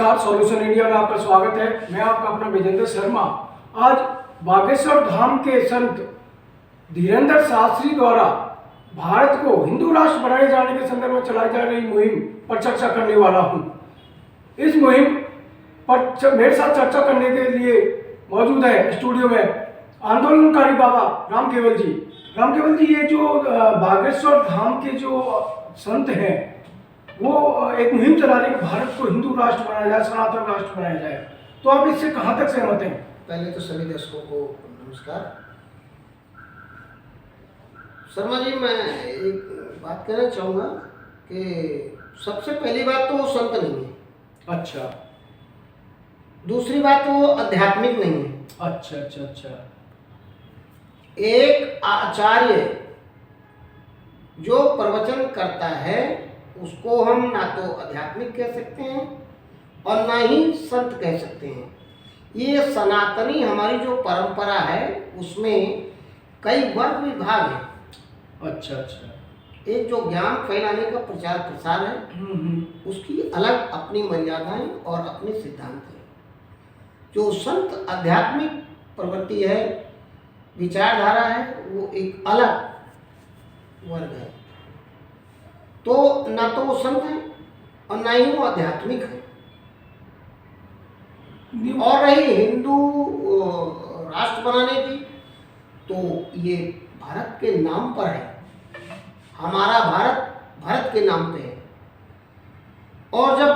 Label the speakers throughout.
Speaker 1: नमस्कार, solution India में आपका स्वागत है। मैं आपका अपना विजेंद्र शर्मा। आज बागेश्वर धाम के संत धीरेन्द्र शास्त्री द्वारा भारत को हिंदू राष्ट्र बनाए जाने के संदर्भ में चलाई जा रही मुहिम पर चर्चा करने वाला हूं। इस मुहिम पर मेरे साथ चर्चा करने के लिए मौजूद है स्टूडियो में आंदोलनकारी बाबा राम केवल जी। राम केवल जी, ये जो बागेश्वर धाम के जो संत हैं वो एक मुहिम चला रहे हैं, भारत को हिंदू राष्ट्र बनाया जाए, सनातन राष्ट्र बनाया जाए, तो आप इससे कहाँ तक सहमत हैं?
Speaker 2: पहले तो सभी दर्शकों को नमस्कार। शर्मा जी, मैं एक बात कहना चाहूँगा कि सबसे पहली बात तो वो संत नहीं है।
Speaker 1: अच्छा।
Speaker 2: दूसरी बात तो वो आध्यात्मिक नहीं है।
Speaker 1: अच्छा अच्छा अच्छा।
Speaker 2: एक आचार्य जो प्रवचन करता है उसको हम ना तो आध्यात्मिक कह सकते हैं और ना ही संत कह सकते हैं। ये सनातनी हमारी जो परंपरा है उसमें कई वर्ग विभाग हैं।
Speaker 1: अच्छा अच्छा।
Speaker 2: एक जो ज्ञान फैलाने का प्रचार प्रसार है उसकी अलग अपनी मर्यादाएं और अपने सिद्धांत हैं। जो संत आध्यात्मिक प्रवृत्ति है, विचारधारा है, वो एक अलग वर्ग है। तो ना तो वो संत है और ना ही वो आध्यात्मिक है। और रही हिंदू राष्ट्र बनाने की, तो ये भारत के नाम पर है। हमारा भारत भारत के नाम पे है, और जब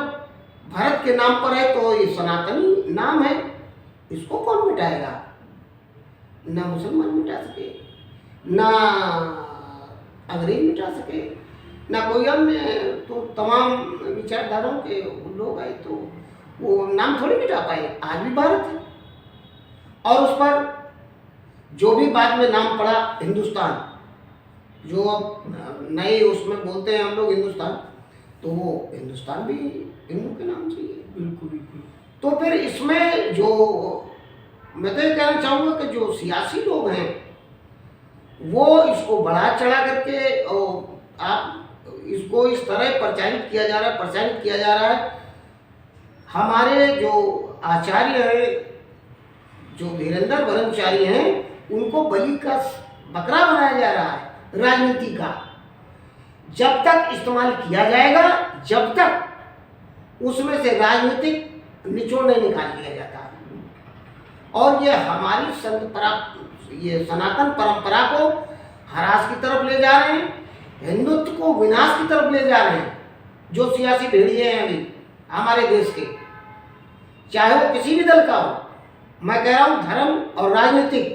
Speaker 2: भारत के नाम पर है तो ये सनातनी नाम है, इसको कौन मिटाएगा? ना मुसलमान मिटा सके, ना अंग्रेज मिटा सके, ना कोई अन्य। तो तमाम विचारधाराओं के लोग आए तो वो नाम थोड़ी मिटा पाए। आज भी भारत है, और उस पर जो भी बाद में नाम पड़ा हिंदुस्तान, जो अब नए उसमें बोलते हैं हम लोग हिंदुस्तान, तो वो हिंदुस्तान भी हिंदू के नाम से ही है।
Speaker 1: बिल्कुल बिल्कुल।
Speaker 2: तो फिर इसमें जो मैं तो ये कहना चाहूँगा कि जो सियासी लोग हैं वो इसको बढ़ा चढ़ा करके और आप इसको इस तरह प्रचारित किया जा रहा है। हमारे जो आचार्य हैं, जो धीरेन्द्र ब्रह्मचारी हैं, उनको बलि का बकरा बनाया जा रहा है राजनीति का। जब तक इस्तेमाल किया जाएगा, जब तक उसमें से राजनीतिक निचोड़ नहीं निकाल लिया जाता। और ये हमारी ये सनातन परंपरा को ह्रास की तरफ ले जा रहे हैं, हिंदुत्व को विनाश की तरफ ले जा रहे हैं। जो सियासी भेड़िए हैं अभी हमारे देश के, चाहे वो किसी भी दल का हो, मैं कह रहा हूँ धर्म और राजनीतिक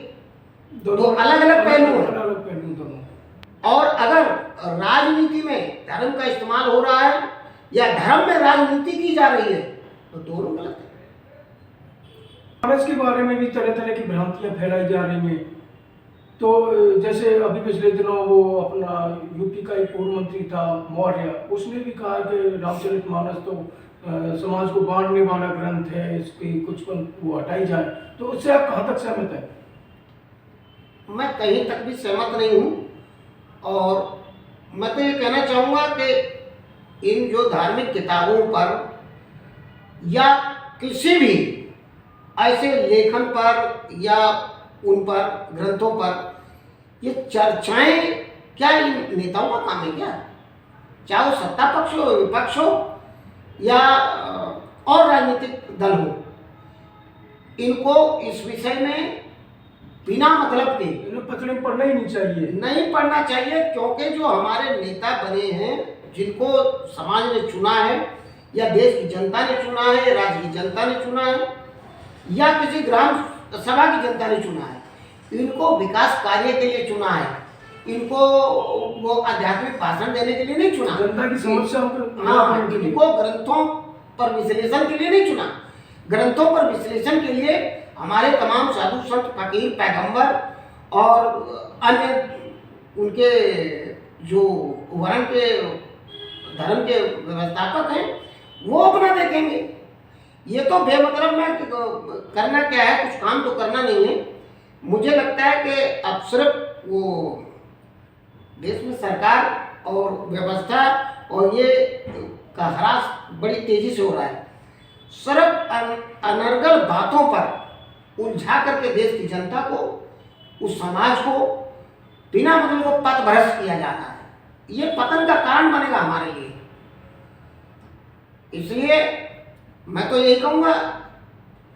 Speaker 2: दो अलग अलग पहलू हैं। और अगर राजनीति में धर्म का इस्तेमाल हो रहा है या धर्म में राजनीति की जा रही है, तो दोनों गलत है।
Speaker 1: कांग्रेस के बारे में भी तरह तरह की भ्रांतियां फैलाई जा रही हैं। तो जैसे अभी पिछले दिनों वो अपना यूपी का एक पूर्व मंत्री था मौर्य, उसने भी कहा कि रामचरितमानस तो समाज को बांटने वाला ग्रंथ है, इसकी कुछ वो हटाई जाए। तो उससे आप कहाँ तक सहमत हैं?
Speaker 2: मैं कहीं तक भी सहमत नहीं हूँ, और मैं तो ये कहना चाहूँगा कि इन जो धार्मिक किताबों पर या किसी भी ऐसे लेखन पर या उन पर ग्रंथों पर ये चर्चाएं, क्या इन नेताओं का काम है क्या? चाहे वो सत्ता पक्ष हो, विपक्ष हो या और राजनीतिक दल हो, इनको इस विषय में बिना मतलब के
Speaker 1: पचड़े पढ़ना ही
Speaker 2: नहीं पढ़ना चाहिए। क्योंकि जो हमारे नेता बने हैं, जिनको समाज ने चुना है या देश की जनता ने चुना है, राज्य की जनता ने चुना है या किसी ग्राम सभा की जनता ने चुना है, इनको विकास कार्य के लिए चुना है। इनको वो आध्यात्मिक भाषण देने के लिए नहीं चुना,
Speaker 1: जनता की समस्याओं को
Speaker 2: हाँ, इनको ग्रंथों पर विश्लेषण के लिए नहीं चुना। ग्रंथों पर विश्लेषण के लिए हमारे तमाम साधु संत फकीर पैगंबर और अन्य उनके जो वर्ण के धर्म के व्यवस्थापक हैं वो अपना देखेंगे। ये तो बेमतलब में करना क्या है, कुछ काम तो करना नहीं है। मुझे लगता है कि अब सिर्फ वो देश में सरकार और व्यवस्था और ये का ह्रास बड़ी तेजी से हो रहा है। सिर्फ अनर्गल बातों पर उलझा करके देश की जनता को, उस समाज को बिना मतलब को पथ भ्रष्ट किया जा रहा है। ये पतन का कारण बनेगा हमारे लिए। इसलिए मैं तो यही कहूंगा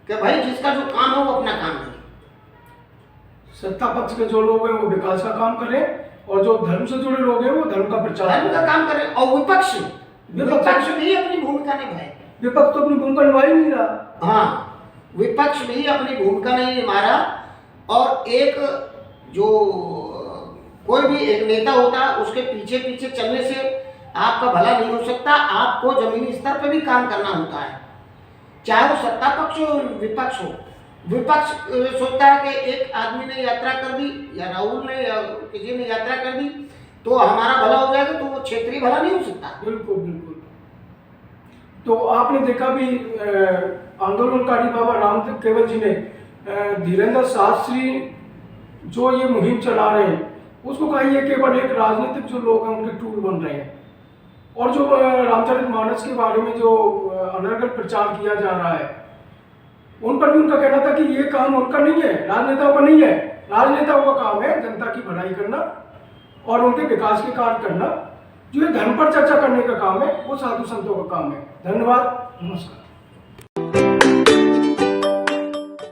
Speaker 2: कि भाई जिसका जो काम है वो अपना काम करे।
Speaker 1: सत्ता पक्ष के जो लोग हैं वो विकास का काम करें और जो धर्म से जुड़े लोग हैं वो धर्म का प्रचार
Speaker 2: धर्म का
Speaker 1: करें।
Speaker 2: काम करें। और विपक्ष भी अपनी भूमिका निभाए।
Speaker 1: विपक्ष तो अपनी भूमिका निभा ही नहीं रहा।
Speaker 2: हाँ, विपक्ष भी अपनी भूमिका नहीं निभा रहा। और एक जो कोई भी एक नेता होता है उसके पीछे पीछे चलने से आपका भला नहीं हो सकता। आपको जमीनी स्तर पर भी काम करना होता है, चाहे वो सत्ता पक्ष हो विपक्ष हो। विपक्ष सोचता है कि एक आदमी ने यात्रा कर दी या राहुल ने या किसी ने यात्रा कर दी तो हमारा भला हो जाएगा, तो वो क्षेत्रीय भला नहीं हो सकता।
Speaker 1: बिल्कुल बिल्कुल। तो आपने देखा भी आंदोलनकारी बाबा रामदेव केवल जी ने धीरेन्द्र शास्त्री जो ये मुहिम चला रहे हैं उसको कहा ये केवल एक राजनीतिक जो लोग हैं उनके टूल बन रहे हैं। और जो रामचरितमानस के बारे में जो अनर्गल प्रचार किया जा रहा है उन पर भी उनका कहना था कि ये काम उनका नहीं है, राजनेताओं का नहीं है। राजनेताओं का काम है जनता की भलाई करना और उनके विकास के कार्य करना। जो ये धर्म पर चर्चा करने का काम है वो साधु संतों का काम है। धन्यवाद, नमस्कार।